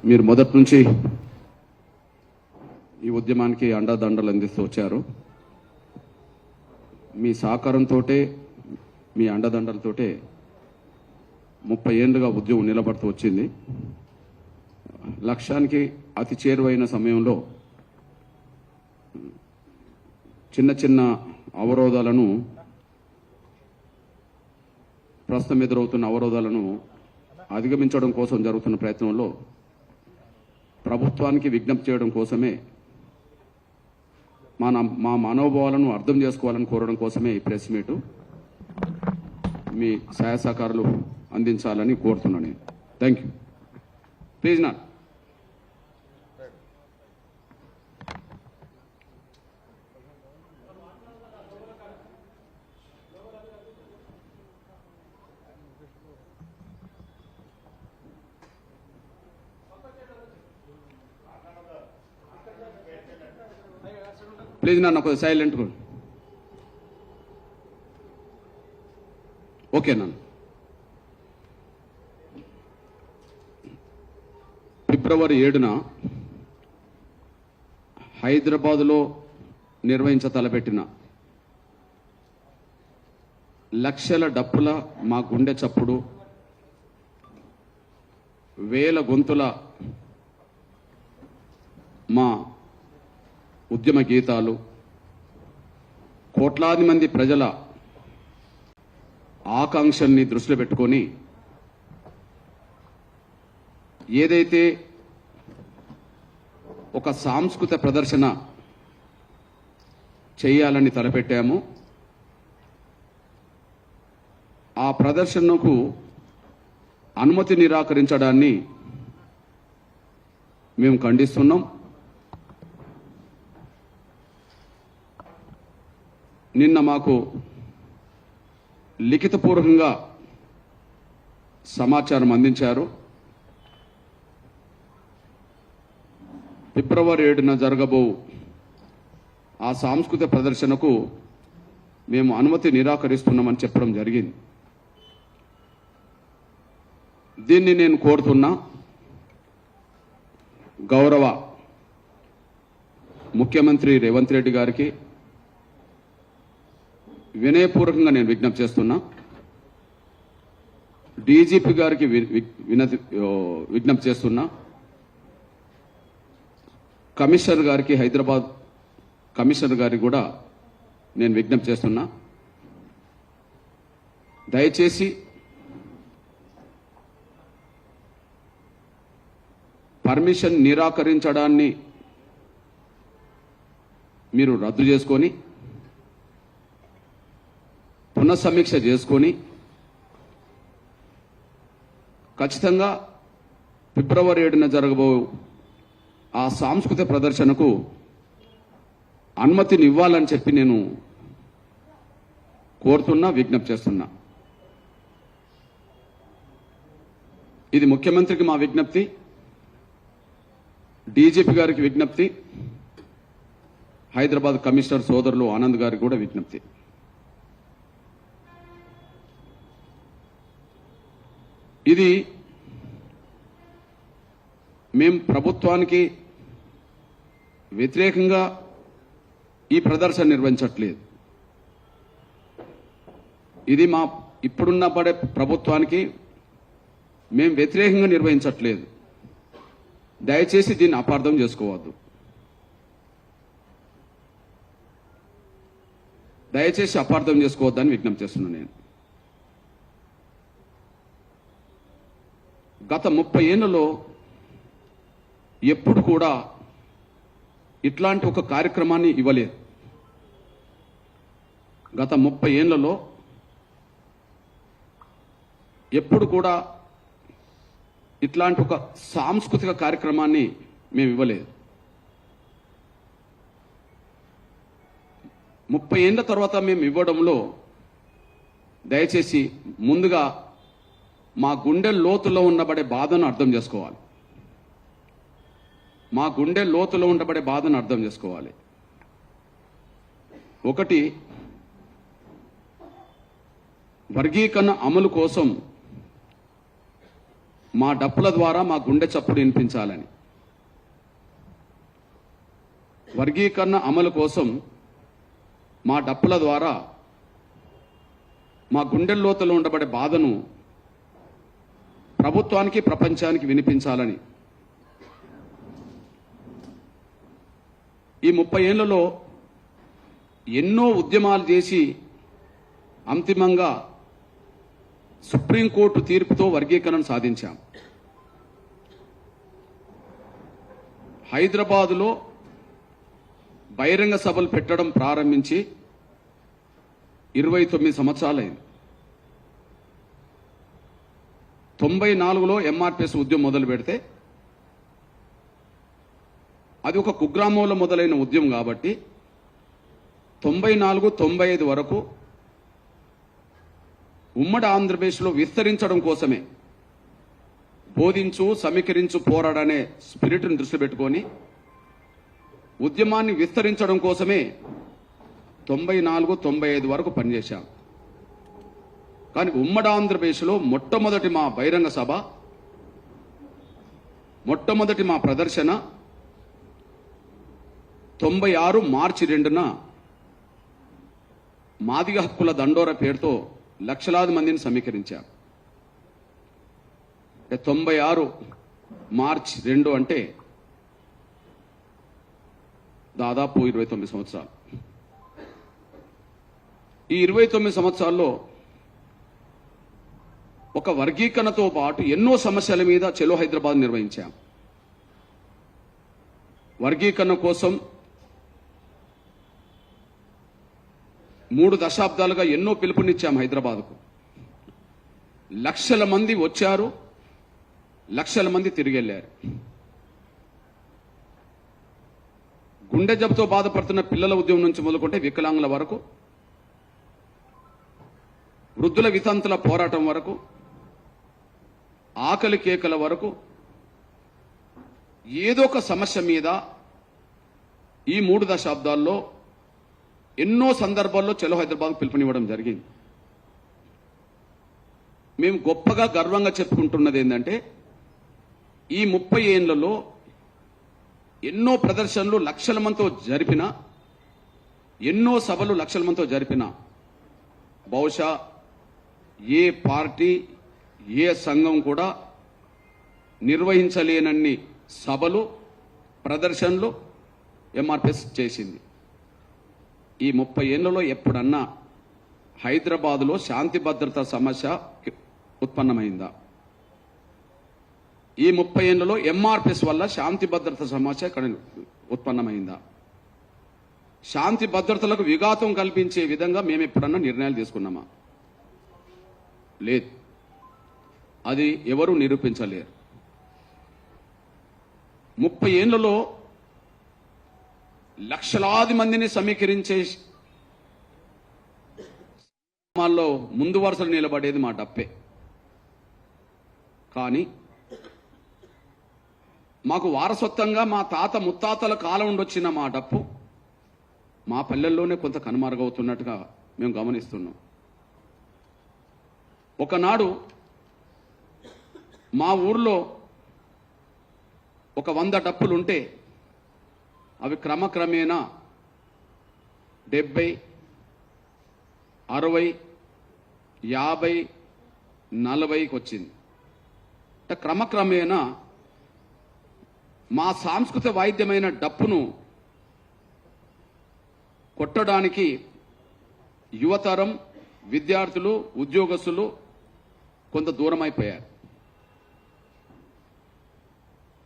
మీరు మొదటి నుంచి ఈ ఉద్యమానికి అండదండలు అందిస్తూ వచ్చారు. మీ సహకారంతో, మీ అండదండలతోటే 30 ఏళ్ళుగా ఉద్యమం నిలబడుతూ వచ్చింది. లక్ష్యానికి అతి చేరువైన సమయంలో చిన్న చిన్న అవరోధాలను, ప్రస్తుతం ఎదురవుతున్న అవరోధాలను అధిగమించడం కోసం జరుగుతున్న ప్రయత్నంలో ప్రభుత్వానికి విజ్ఞప్తి చేయడం కోసమే, మా మనోభావాలను అర్థం చేసుకోవాలని కోరడం కోసమే ఈ ప్రెస్ మీటు. మీ సహాయ సహకారాలు అందించాలని కోరుతున్నాను నేను. Thank you. ప్లీజ్ నా ప్లీజ్ నాన్న కొంచెం సైలెంట్ కూడా. ఓకే నాన్న. ఫిబ్రవరి 7న హైదరాబాదులో తలపెట్టిన లక్షల డప్పుల మా గుండె చప్పుడు, వేల గొంతుల మా ఉద్యమ గీతాలు, కోట్లాది మంది ప్రజల ఆకాంక్షల్ని దృష్టిలో పెట్టుకొని ఏదైతే ఒక సాంస్కృతిక ప్రదర్శన చేయాలని తలపెట్టామో ఆ ప్రదర్శనకు అనుమతి నిరాకరించడాన్ని మేము ఖండిస్తున్నాం. నిన్న మాకు లిఖితపూర్వకంగా సమాచారం అందించారు. ఫిబ్రవరి 7న జరగబో ఆ సాంస్కృతిక ప్రదర్శనకు మేము అనుమతి నిరాకరిస్తున్నామని చెప్పడం జరిగింది. దీన్ని నేను కోరుతున్నా, గౌరవ ముఖ్యమంత్రి రేవంత్ రెడ్డి గారికి వినయపూర్వకంగా నేను విజ్ఞప్తి చేస్తున్నా. డీజీపీ గారికి విజ్ఞప్తి చేస్తున్నా. కమిషనర్ గారికి, హైదరాబాద్ కమిషనర్ గారికి కూడా నేను విజ్ఞప్తి చేస్తున్నా. దయచేసి పర్మిషన్ నిరాకరించడాన్ని మీరు రద్దు చేసుకొని పునఃసమీక్ష చేసుకొని ఖచ్చితంగా ఫిబ్రవరి 7న జరగబో ఆ సాంస్కృతిక ప్రదర్శనకు అనుమతిని ఇవ్వాలని చెప్పి నేను కోరుతున్నా, విజ్ఞప్తి చేస్తున్నా. ఇది ముఖ్యమంత్రికి మా విజ్ఞప్తి, డీజీపీ గారికి విజ్ఞప్తి, హైదరాబాద్ కమిషనర్ సోదరులు ఆనంద్ గారికి కూడా విజ్ఞప్తి. ఇది మేం ప్రభుత్వానికి వ్యతిరేకంగా ఈ ప్రదర్శన నిర్వహించట్లేదు. ఇది మా ఇప్పుడున్న పడే ప్రభుత్వానికి మేం వ్యతిరేకంగా నిర్వహించట్లేదు. దయచేసి దీన్ని అపార్థం చేసుకోవద్దు. దయచేసి అపార్థం చేసుకోవద్దని విజ్ఞప్తి చేస్తున్నాను నేను. గత 30 ఏళ్లలో ఎప్పుడు కూడా ఇట్లాంటి ఒక కార్యక్రమాన్ని ఇవ్వలేదు. గత 30 ఏళ్లలో ఎప్పుడు కూడా ఇట్లాంటి ఒక సాంస్కృతిక కార్యక్రమాన్ని మేము ఇవ్వలేదు. 30 ఏళ్ల తర్వాత మేము ఇవ్వడంలో దయచేసి ముందుగా మా గుండె లోతులో ఉండబడే బాధను అర్థం చేసుకోవాలి. మా గుండె లోతులో ఉండబడే బాధను అర్థం చేసుకోవాలి. ఒకటి, వర్గీకరణ అమలు కోసం మా డప్పుల ద్వారా మా గుండె చప్పుడు వినిపించాలని. వర్గీకరణ అమలు కోసం మా డప్పుల ద్వారా మా గుండెల్లోతులో ఉండబడే బాధను ప్రభుత్వానికి ప్రపంచానికి వినిపించాలని. ఈ 30 ఏళ్లలో ఎన్నో ఉద్యమాలు చేసి అంతిమంగా సుప్రీంకోర్టు తీర్పుతో వర్గీకరణ సాధించాం. హైదరాబాదులో బహిరంగ సభలు పెట్టడం ప్రారంభించి 29 సంవత్సరాలైంది. 94లో ఎంఆర్పిఎస్ ఉద్యమం మొదలు పెడితే అది ఒక కుగ్రామంలో మొదలైన ఉద్యమం కాబట్టి 94, 95 వరకు ఉమ్మడి ఆంధ్రప్రదేశ్లో విస్తరించడం కోసమే బోధించు సమీకరించు పోరాడనే స్పిరిట్ను దృష్టి పెట్టుకొని ఉద్యమాన్ని విస్తరించడం కోసమే 94, 95 వరకు పనిచేశాం. కానీ ఉమ్మడి ఆంధ్రప్రదేశ్లో మొట్టమొదటి మా బహిరంగ సభ, మొట్టమొదటి మా ప్రదర్శన 96 మార్చి 2న మాదిగ హక్కుల దండోర పేరుతో లక్షలాది మందిని సమీకరించారు. 96 మార్చి 2 అంటే దాదాపు 29 సంవత్సరాలు. ఈ 29 సంవత్సరాల్లో ఒక వర్గీకరణతో పాటు ఎన్నో సమస్యల మీద చలో హైదరాబాద్ నిర్వహించాం. వర్గీకరణ కోసం 3 దశాబ్దాలుగా ఎన్నో పిలుపునిచ్చాం హైదరాబాద్కు. లక్షల మంది వచ్చారు, లక్షల మంది తిరిగి వెళ్ళారు. గుండె జబ్బుతో బాధపడుతున్న పిల్లల ఉద్యమం నుంచి మొదలుకుంటే వికలాంగుల వరకు, వృద్ధుల వితంతుల పోరాటం వరకు, ఆకలి కేకల వరకు ఏదో ఒక సమస్య మీద ఈ 3 దశాబ్దాల్లో ఎన్నో సందర్భాల్లో చలో హైదరాబాద్ పిలుపునివ్వడం జరిగింది. మేము గొప్పగా గర్వంగా చెప్పుకుంటున్నది ఏంటంటే ఈ 30 ఏళ్లలో ఎన్నో ప్రదర్శనలు లక్షల మందితో జరిపిన, ఎన్నో సభలు లక్షల మందితో జరిపిన బహుశా ఏ పార్టీ ఏ సంఘం కూడా నిర్వహించలేనన్ని సభలు ప్రదర్శనలు ఎంఆర్పిఎస్ చేసింది. ఈ 30 ఏళ్లలో ఎప్పుడన్నా హైదరాబాదులో శాంతి భద్రత సమస్య ఉత్పన్నమైందా? ఈ 30 ఏళ్లలో ఎంఆర్పిఎస్ వల్ల శాంతి భద్రత సమస్య ఇక్కడ ఉత్పన్నమైందా? శాంతి భద్రతలకు విఘాతం కల్పించే విధంగా మేము ఎప్పుడన్నా నిర్ణయాలు తీసుకున్నామా? లేదు. అది ఎవరు నిరూపించలేరు. 30 ఏళ్లలో లక్షలాది మందిని సమీకరించే మాల్లో ముందు వరుసలు నిలబడేది మా డప్పే. కానీ మాకు వారసత్వంగా మా తాత ముత్తాతల కాలం ఉండొచ్చిన మా డప్పు మా పల్లెల్లోనే కొంత కనుమరుగవుతున్నట్టుగా మేము గమనిస్తున్నాం. ఒకనాడు మా ఊర్లో ఒక 100 డప్పులుంటే అవి క్రమక్రమేణా 70, 60, 50, 40కి వచ్చింది. క్రమక్రమేణా మా సాంస్కృతిక వాయిద్యమైన డప్పును కొట్టడానికి యువతరం, విద్యార్థులు, ఉద్యోగస్తులు కొంత దూరం అయిపోయారు.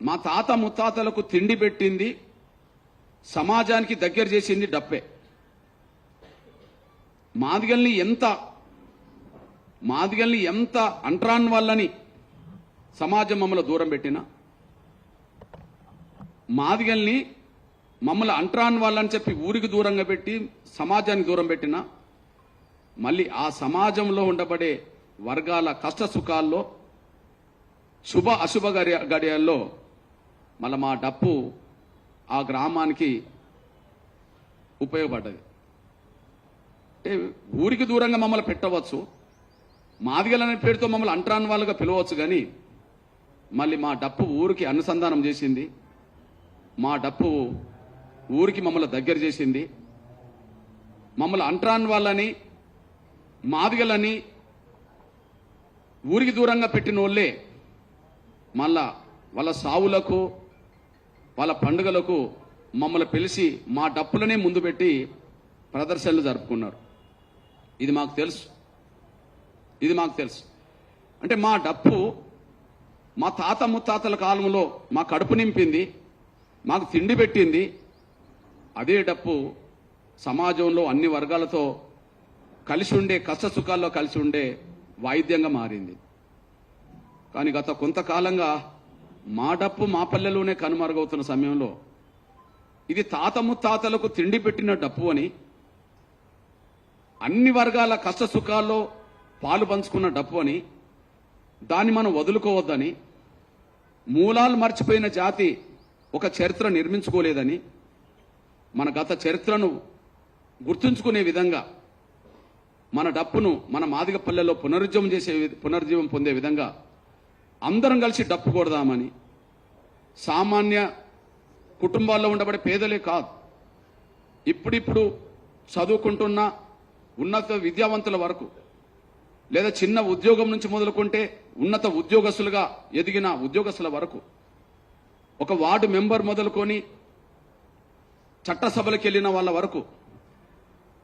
మా తాత ముత్తాతలకు తిండి పెట్టింది, సమాజానికి దగ్గర చేసింది డప్పే. మాదిగల్ని ఎంత అంటరాని వాళ్ళని సమాజం మమ్మల్ని దూరం పెట్టినా, మాదిగల్ని మమ్మల్ని అంటరాని వాళ్ళని చెప్పి ఊరికి దూరంగా పెట్టి సమాజానికి దూరం పెట్టినా, మళ్ళీ ఆ సమాజంలో ఉండబడే వర్గాల కష్ట సుఖాల్లో, శుభ అశుభ గడియాల్లో మళ్ళీ మా డప్పు ఆ గ్రామానికి ఉపయోగపడ్డది. అంటే ఊరికి దూరంగా మమ్మల్ని పెట్టవచ్చు, మాదిగలనే పేరుతో మమ్మల్ని అంటరాని వాళ్ళుగా పిలవచ్చు, కానీ మళ్ళీ మా డప్పు ఊరికి అనుసంధానం చేసింది, మా డప్పు ఊరికి మమ్మల్ని దగ్గర చేసింది. మమ్మల్ని అంట్రాన్ వాళ్ళని మాదిగలని ఊరికి దూరంగా పెట్టిన వాళ్ళే మళ్ళా వాళ్ళ సావులకు వాళ్ళ పండుగలకు మమ్మల్ని పిలిచి మా డప్పులనే ముందు పెట్టి ప్రదర్శనలు జరుపుకున్నారు. ఇది మాకు తెలుసు. అంటే మా డప్పు మా తాత ముత్తాతల కాలంలో మా కడుపు నింపింది, మాకు తిండి పెట్టింది. అదే డప్పు సమాజంలో అన్ని వర్గాలతో కలిసి ఉండే, కష్ట సుఖాల్లో కలిసి ఉండే వాయిద్యంగా మారింది. కానీ గత కొంతకాలంగా మా డప్పు మా పల్లెలోనే కనుమరుగవుతున్న సమయంలో ఇది తాత ముత్తాతలకు తిండి పెట్టిన డప్పు అని, అన్ని వర్గాల కష్ట సుఖాల్లో పాలు పంచుకున్న డప్పు అని, దాన్ని మనం వదులుకోవద్దని, మూలాలు మర్చిపోయిన జాతి ఒక చరిత్ర నిర్మించుకోలేదని, మన గత చరిత్రను గుర్తుంచుకునే విధంగా మన డప్పును మన మాదిగ పల్లెల్లో పునరుజ్జీవం పొందే విధంగా అందరం కలిసి డప్పు కొడదామని, సామాన్య కుటుంబాల్లో ఉండబడే పేదలే కాదు, ఇప్పుడిప్పుడు చదువుకుంటున్న ఉన్నత విద్యావంతుల వరకు, లేదా చిన్న ఉద్యోగం నుంచి మొదలుకుంటే ఉన్నత ఉద్యోగస్తులుగా ఎదిగిన ఉద్యోగస్తుల వరకు, ఒక వార్డు మెంబర్ మొదలుకొని చట్టసభలకు వెళ్ళిన వాళ్ళ వరకు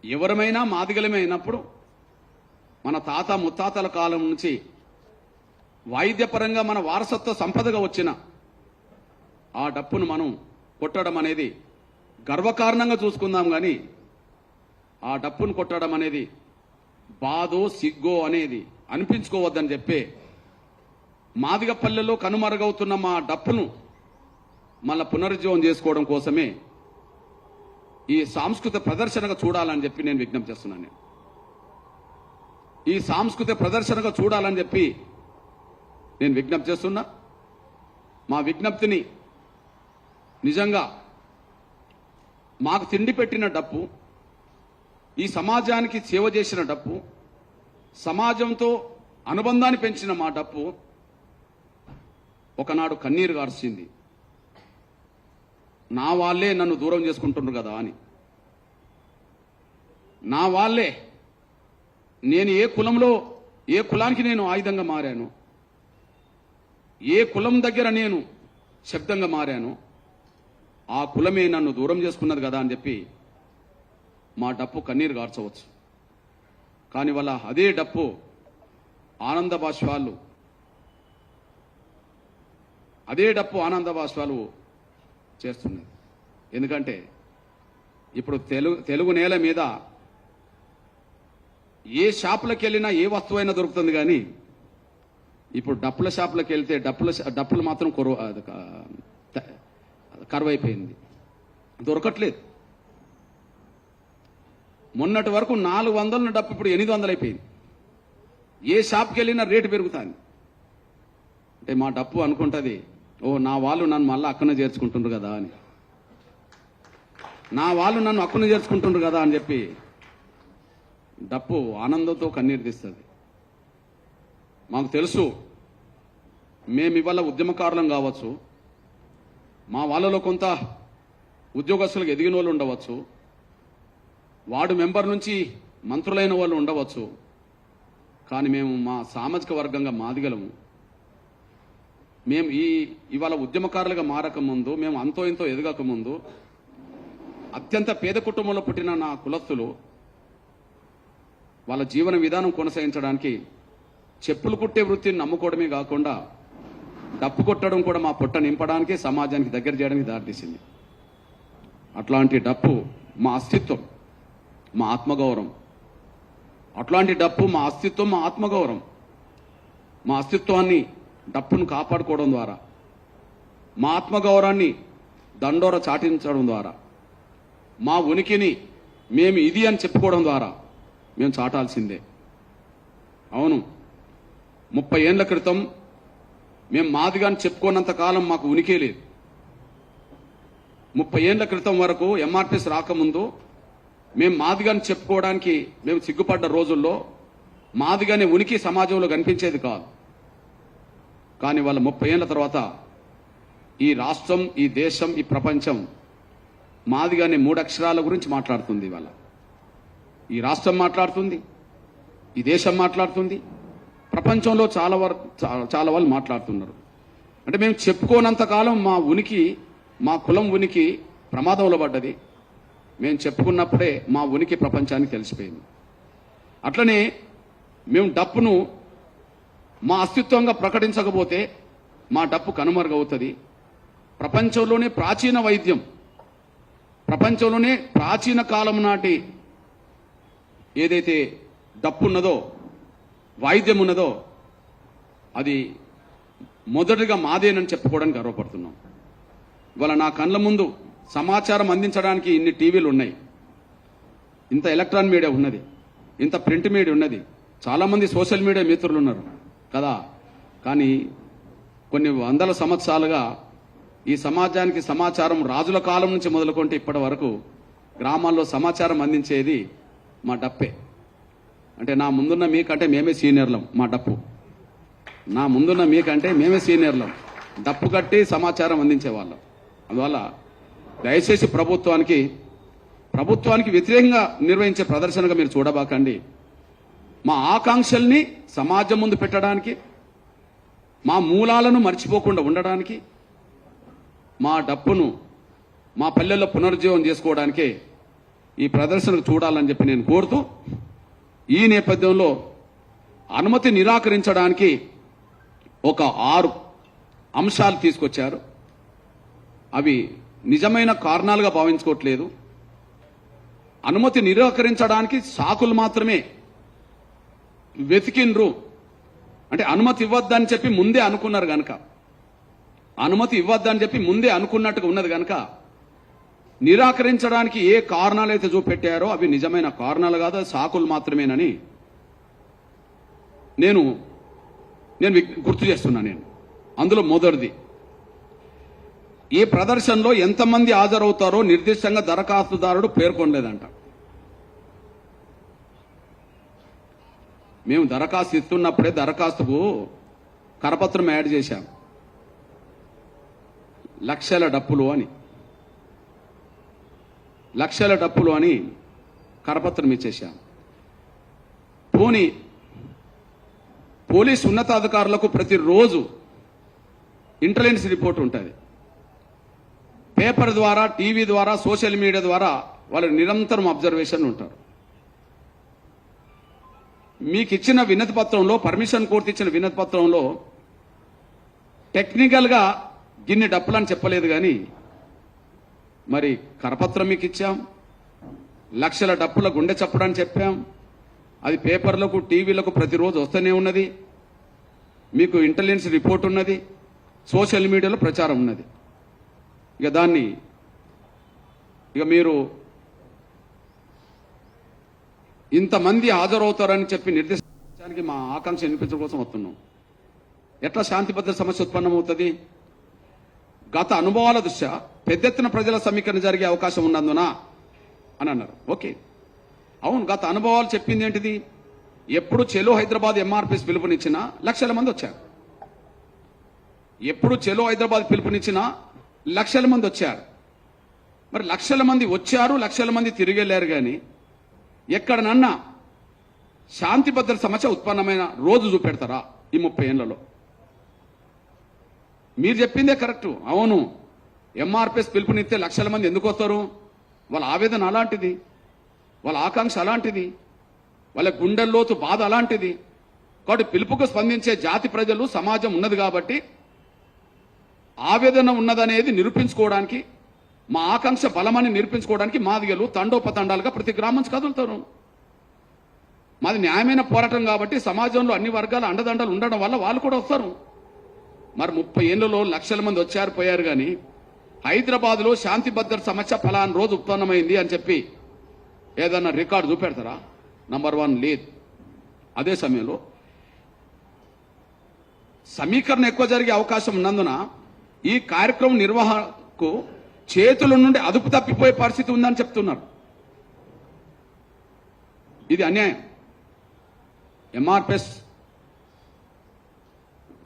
ఎవరమైనా మాదిగలమే అయినప్పుడు మన తాత ముత్తాతల కాలం నుంచి వాయిద్యపరంగా మన వారసత్వ సంపదగా వచ్చిన ఆ డప్పును మనం కొట్టడం అనేది గర్వకారణంగా చూసుకుందాం. కానీ ఆ డప్పును కొట్టడం అనేది బాధో సిగ్గో అనేది అనిపించుకోవద్దని చెప్పే మాదిగ పల్లెలో కనుమరుగవుతున్న మా డప్పును మళ్ళా పునరుజ్జీవం చేసుకోవడం కోసమే ఈ సాంస్కృతిక ప్రదర్శనగా చూడాలని చెప్పి నేను విజ్ఞప్తి చేస్తున్నాను. ఈ సాంస్కృతిక ప్రదర్శనగా చూడాలని చెప్పి నేను విజ్ఞప్తి చేస్తున్నా. మా విజ్ఞప్తిని నిజంగా మాకు తిండి పెట్టిన డప్పు, ఈ సమాజానికి సేవ చేసిన డప్పు, సమాజంతో అనుబంధాన్ని పెంచిన మా డప్పు ఒకనాడు కన్నీరు గార్చింది. నా వాళ్ళే నన్ను దూరం చేసుకుంటున్నారు కదా అని. నా వాళ్ళే, నేను ఏ కులానికి నేను ఆయుధంగా మారాను, ఏ కులం దగ్గర నేను శబ్దంగా మారాను, ఆ కులమే నన్ను దూరం చేసుకున్నది కదా అని చెప్పి మా డప్పు కన్నీరు గార్చవచ్చు. కానీ వాళ్ళ అదే డప్పు ఆనంద బాష్పాలు చేస్తున్నది. ఎందుకంటే ఇప్పుడు తెలుగు నేల మీద ఏ షాపులకు వెళ్ళినా ఏ వస్తువైనా దొరుకుతుంది. కానీ ఇప్పుడు డప్పుల షాపులకు వెళ్తే డప్పులు మాత్రం కరువైపోయింది, దొరకట్లేదు. మొన్నటి వరకు 400 డప్పు ఇప్పుడు 800 అయిపోయింది. ఏ షాప్కి వెళ్ళినా రేటు పెరుగుతుంది. అంటే మా డప్పు అనుకుంటుంది, ఓ నా వాళ్ళు నన్ను మళ్ళీ అక్కనే చేర్చుకుంటుండ్రు కదా అని, నా వాళ్ళు నన్ను అక్కనే చేర్చుకుంటుండ్రు కదా అని చెప్పి డప్పు ఆనందంతో కన్నీరు తీస్తుంది. మాకు తెలుసు, మేము ఇవాళ ఉద్యమకారులం కావచ్చు, మా వాళ్ళలో కొంత ఉద్యోగస్తులకు ఎదిగిన వాళ్ళు ఉండవచ్చు, వార్డు మెంబర్ నుంచి మంత్రులైన వాళ్ళు ఉండవచ్చు. కానీ మేము మా సామాజిక వర్గంగా మాదిగలము. మేము ఇవాళ ఉద్యమకారులుగా మారకముందు, మేము అంతో ఇంతో ఎదగకముందు అత్యంత పేద కుటుంబంలో పుట్టిన నా కులస్తులు వాళ్ళ జీవన విధానం కొనసాగించడానికి చెప్పులు కుట్టే వృత్తిని నమ్ముకోవడమే కాకుండా డప్పు కొట్టడం కూడా మా పొట్ట నింపడానికి, సమాజానికి దగ్గర చేయడానికి దారితీసింది. అట్లాంటి డప్పు మా అస్తిత్వం, మా ఆత్మగౌరవం. అట్లాంటి డప్పు మా అస్తిత్వం, మా ఆత్మగౌరవం. మా అస్తిత్వాన్ని డప్పును కాపాడుకోవడం ద్వారా, మా ఆత్మగౌరవాన్ని దండోర చాటించడం ద్వారా, మా ఉనికిని మేము ఇది అని చెప్పుకోవడం ద్వారా మేము చాటాల్సిందే. అవును, 30 ఏళ్ల క్రితం మేము మాదిగాని చెప్పుకోనంత కాలం మాకు ఉనికే లేదు. 30 ఏళ్ల క్రితం వరకు ఎంఆర్పిఎస్ రాకముందు మేము మాదిగాని చెప్పుకోవడానికి మేము సిగ్గుపడ్డ రోజుల్లో మాదిగానే ఉనికి సమాజంలో కనిపించేది కాదు. కానీ వాళ్ళ 30 ఏళ్ల తర్వాత ఈ రాష్ట్రం, ఈ దేశం, ఈ ప్రపంచం మాదిగానే 3 అక్షరాల గురించి మాట్లాడుతుంది. ఇవాళ ఈ రాష్ట్రం మాట్లాడుతుంది, ఈ దేశం మాట్లాడుతుంది, ప్రపంచంలో చాలా వాళ్ళు మాట్లాడుతున్నారు. అంటే మేము చెప్పుకోనంత కాలం మా ఉనికి, మా కులం ఉనికి ప్రమాదంలో పడ్డది. మేము చెప్పుకున్నప్పుడే మా ఉనికి ప్రపంచానికి తెలిసిపోయింది. అట్లనే మేము డప్పును మా అస్తిత్వంగా ప్రకటించకపోతే మా డప్పు కనుమరుగవుతుంది. ప్రపంచంలోనే ప్రాచీన వైద్యం, ప్రపంచంలోనే ప్రాచీన కాలం నాటి ఏదైతే డప్పు ఉన్నదో, వాయిద్యం ఉన్నదో, అది మొదటిగా మాదేనని చెప్పుకోవడానికి గర్వపడుతున్నాం. ఇవాళ నా కళ్ళ ముందు సమాచారం అందించడానికి ఇన్ని టీవీలు ఉన్నాయి, ఇంత ఎలక్ట్రాన్ మీడియా ఉన్నది, ఇంత ప్రింట్ మీడియా ఉన్నది, చాలామంది సోషల్ మీడియా మిత్రులు ఉన్నారు కదా. కానీ కొన్ని వందల సంవత్సరాలుగా ఈ సమాజానికి సమాచారం రాజుల కాలం నుంచి మొదలుకుంటే ఇప్పటి వరకు గ్రామాల్లో సమాచారం అందించేది మా డప్పే. అంటే నా ముందున్న మీకంటే మేమే సీనియర్లం. మా డప్పు నా ముందున్న మీకంటే మేమే సీనియర్లం. డప్పు కట్టి సమాచారం అందించేవాళ్ళం. అందువల్ల దయచేసి ప్రభుత్వానికి వ్యతిరేకంగా నిర్వహించే ప్రదర్శనగా మీరు చూడబాకండి. మా ఆకాంక్షల్ని సమాజం ముందు పెట్టడానికి, మా మూలాలను మర్చిపోకుండా ఉండడానికి, మా డప్పును మా పల్లెల్లో పునరుజ్జీవం చేసుకోవడానికే ఈ ప్రదర్శనకు చూడాలని చెప్పి నేను కోరుతూ, ఈ నేపథ్యంలో అనుమతి నిరాకరించడానికి ఒక 6 అంశాలు తీసుకొచ్చారు. అవి నిజమైన కారణాలుగా భావించుకోవట్లేదు. అనుమతి నిరాకరించడానికి సాకులు మాత్రమే వెతికిండ్రు. అంటే అనుమతి ఇవ్వద్దని చెప్పి ముందే అనుకున్నారు గనక, అనుమతి ఇవ్వద్దని చెప్పి ముందే అనుకున్నట్టుగా ఉన్నది గనక నిరాకరించడానికి ఏ కారణాలైతే చూపెట్టారో అవి నిజమైన కారణాలు కాదు, సాకులు మాత్రమేనని నేను గుర్తు చేస్తున్నాను. అందులో మొదటిది, ఈ ప్రదర్శనలో ఎంతమంది హాజరవుతారో నిర్దిష్టంగా దరఖాస్తుదారుడు పేర్కొనలేదంట. మేము దరఖాస్తు ఇస్తున్నప్పుడే దరఖాస్తుకు కరపత్రం యాడ్ చేశాం, లక్షల డప్పులు అని కరపత్రం ఇచ్చేశాం. పోనీ పోలీసు ఉన్నతాధికారులకు ప్రతిరోజు ఇంటెలిజెన్స్ రిపోర్ట్ ఉంటుంది. పేపర్ ద్వారా, టీవీ ద్వారా, సోషల్ మీడియా ద్వారా వాళ్ళు నిరంతరం అబ్జర్వేషన్ ఉంటారు. మీకు ఇచ్చిన వినతి పత్రంలో, పర్మిషన్ కోర్టు ఇచ్చిన వినతి పత్రంలో టెక్నికల్గా గిన్ని డప్పులని చెప్పలేదు, కానీ మరి కరపత్రం మీకు ఇచ్చాం, లక్షల డప్పుల గుండె చప్పుడని చెప్పాం. అది పేపర్లకు, టీవీలకు ప్రతిరోజు వస్తూనే ఉన్నది. మీకు ఇంటెలిజెన్స్ రిపోర్ట్ ఉన్నది, సోషల్ మీడియాలో ప్రచారం ఉన్నది. ఇక మీరు ఇంతమంది హాజరవుతారని చెప్పి నిర్దేశానికి మా ఆకాంక్ష వినిపించడం కోసం వస్తున్నాం. ఎట్లా శాంతి భద్రత సమస్య ఉత్పన్నమవుతుంది? గత అనుభవాల దృష్ట్యా పెద్ద ఎత్తున ప్రజల సమీకరణ జరిగే అవకాశం ఉన్నందున అని అన్నారు. ఓకే, అవును, గత అనుభవాలు చెప్పింది ఏంటిది? ఎప్పుడు చెలో హైదరాబాద్ ఎంఆర్పిఎస్ పిలుపునిచ్చినా లక్షల మంది వచ్చారు. ఎప్పుడు చెలో హైదరాబాద్ పిలుపునిచ్చినా లక్షల మంది వచ్చారు. మరి లక్షల మంది వచ్చారు, లక్షల మంది తిరిగి వెళ్ళారు. కానీ ఎక్కడనన్నా శాంతి భద్రత సమస్య ఉత్పన్నమైన రోజు చూపెడతారా ఈ 30 ఏళ్లలో? మీరు చెప్పిందే కరెక్టు. అవును, ఎంఆర్పిఎస్ పిలుపునిస్తే లక్షల మంది ఎందుకు వస్తారు? వాళ్ళ ఆవేదన అలాంటిది, వాళ్ళ ఆకాంక్ష అలాంటిది, వాళ్ళ గుండెల్లోతు బాధ అలాంటిది. కాబట్టి పిలుపుకు స్పందించే జాతి ప్రజలు, సమాజం ఉన్నది కాబట్టి ఆవేదన ఉన్నదనేది నిరూపించుకోవడానికి, మా ఆకాంక్ష బలమని నిరూపించుకోవడానికి మాదిగలు తండోపతండాలుగా ప్రతి గ్రామం నుంచి కదులుతారు. మాది న్యాయమైన పోరాటం కాబట్టి సమాజంలో అన్ని వర్గాల అండదండలు ఉండడం వల్ల వాళ్ళు కూడా వస్తారు. మరి 30 ఏళ్లలో లక్షల మంది వచ్చారు, పోయారు. కానీ హైదరాబాద్లో శాంతి భద్రత సమస్య ఫలానా రోజు ఉత్పన్నమైంది అని చెప్పి ఏదన్నా రికార్డు చూపెడతారా? నంబర్ 1 లేదు. అదే సమయంలో సమీకరణ ఎక్కువ జరిగే అవకాశం ఉన్నందున ఈ కార్యక్రమం నిర్వహణకు చేతుల నుండి అదుపు తప్పిపోయే పరిస్థితి ఉందని చెప్తున్నారు. ఇది అన్యాయం. ఎంఆర్పిఎస్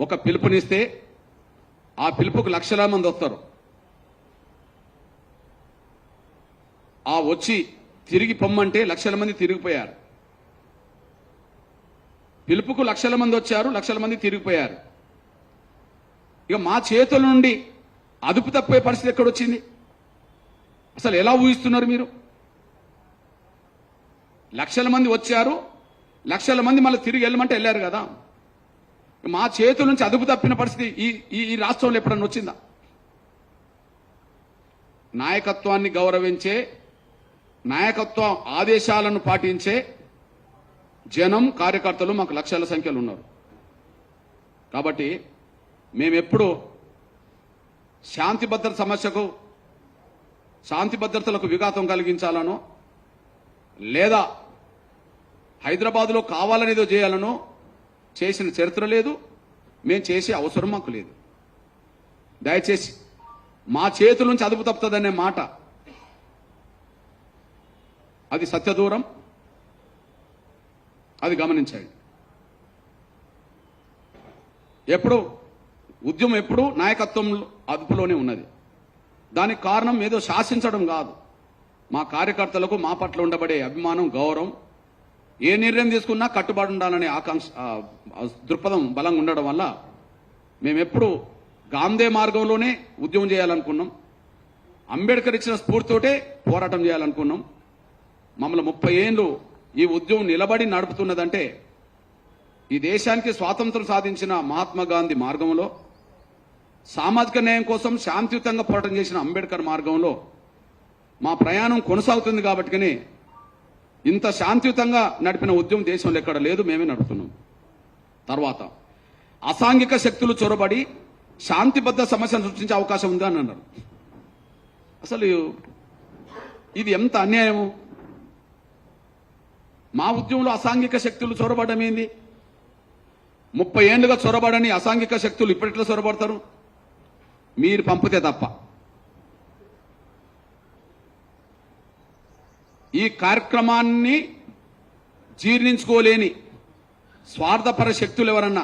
ఒక పిలుపునిస్తే ఆ పిలుపుకు లక్షల మంది వస్తారు. ఆ వచ్చి తిరిగి పొమ్మంటే లక్షల మంది తిరిగిపోయారు. పిలుపుకు లక్షల మంది వచ్చారు, లక్షల మంది తిరిగిపోయారు. ఇక మా చేతుల నుండి అదుపు తప్పే పరిస్థితి ఎక్కడొచ్చింది? అసలు ఎలా ఊహిస్తున్నారు మీరు? లక్షల మంది వచ్చారు, లక్షల మంది మళ్ళీ తిరిగి వెళ్ళమంటే వెళ్ళారు కదా. మా చేతుల నుంచి అదుపు తప్పిన పరిస్థితి ఈ రాష్ట్రంలో ఎప్పుడన్నా వచ్చిందా? నాయకత్వాన్ని గౌరవించే, నాయకత్వ ఆదేశాలను పాటించే జనం, కార్యకర్తలు మాకు లక్షల సంఖ్యలో ఉన్నారు. కాబట్టి మేమెప్పుడు శాంతి భద్రతలకు విఘాతం కలిగించాలనో లేదా హైదరాబాద్లో కావాలనేదో చేయాలనో చేసిన చరిత్ర లేదు, మేము చేసే అవసరం మాకు లేదు. దయచేసి మా చేతుల నుంచి అదుపు తప్పుతుందనే మాట అది సత్యదూరం, అది గమనించండి. ఉద్యమం ఎప్పుడు నాయకత్వం అదుపులోనే ఉన్నది. దానికి కారణం ఏదో శాసించడం కాదు, మా కార్యకర్తలకు మా పట్ల ఉండబడే అభిమానం, గౌరవం, ఏ నిర్ణయం తీసుకున్నా కట్టుబడి ఉండాలనే ఆకాంక్ష, దృక్పథం బలంగా ఉండడం వల్ల మేమెప్పుడు గాంధీ మార్గంలోనే ఉద్యమం చేయాలనుకున్నాం. అంబేద్కర్ ఇచ్చిన స్ఫూర్తితోటే పోరాటం చేయాలనుకున్నాం. మమ్మల్ని 30 ఏళ్ళు ఈ ఉద్యమం నిలబడి నడుపుతున్నదంటే ఈ దేశానికి స్వాతంత్రం సాధించిన మహాత్మా గాంధీ మార్గంలో, సామాజిక న్యాయం కోసం శాంతియుతంగా పోరాటం చేసిన అంబేద్కర్ మార్గంలో మా ప్రయాణం కొనసాగుతుంది. కాబట్టినే ఇంత శాంతియుతంగా నడిపిన ఉద్యమం దేశంలో ఎక్కడ లేదు, మేమే నడుపుతున్నాం. తర్వాత అసాంఘిక శక్తులు చొరబడి శాంతిబద్ధ సమస్యను సృష్టించే అవకాశం ఉందా అని అన్నారు. అసలు ఇది ఎంత అన్యాయము? మా ఉద్యమంలో అసాంఘిక శక్తులు చొరబడడం ఏంది? 30 ఏళ్లుగా చొరబడని అసాంఘిక శక్తులు ఇప్పటిట్లో చొరబడతారు? మీరు పంపితే తప్ప. ఈ కార్యక్రమాన్ని జీర్ణించుకోలేని స్వార్థపర శక్తులు ఎవరన్నా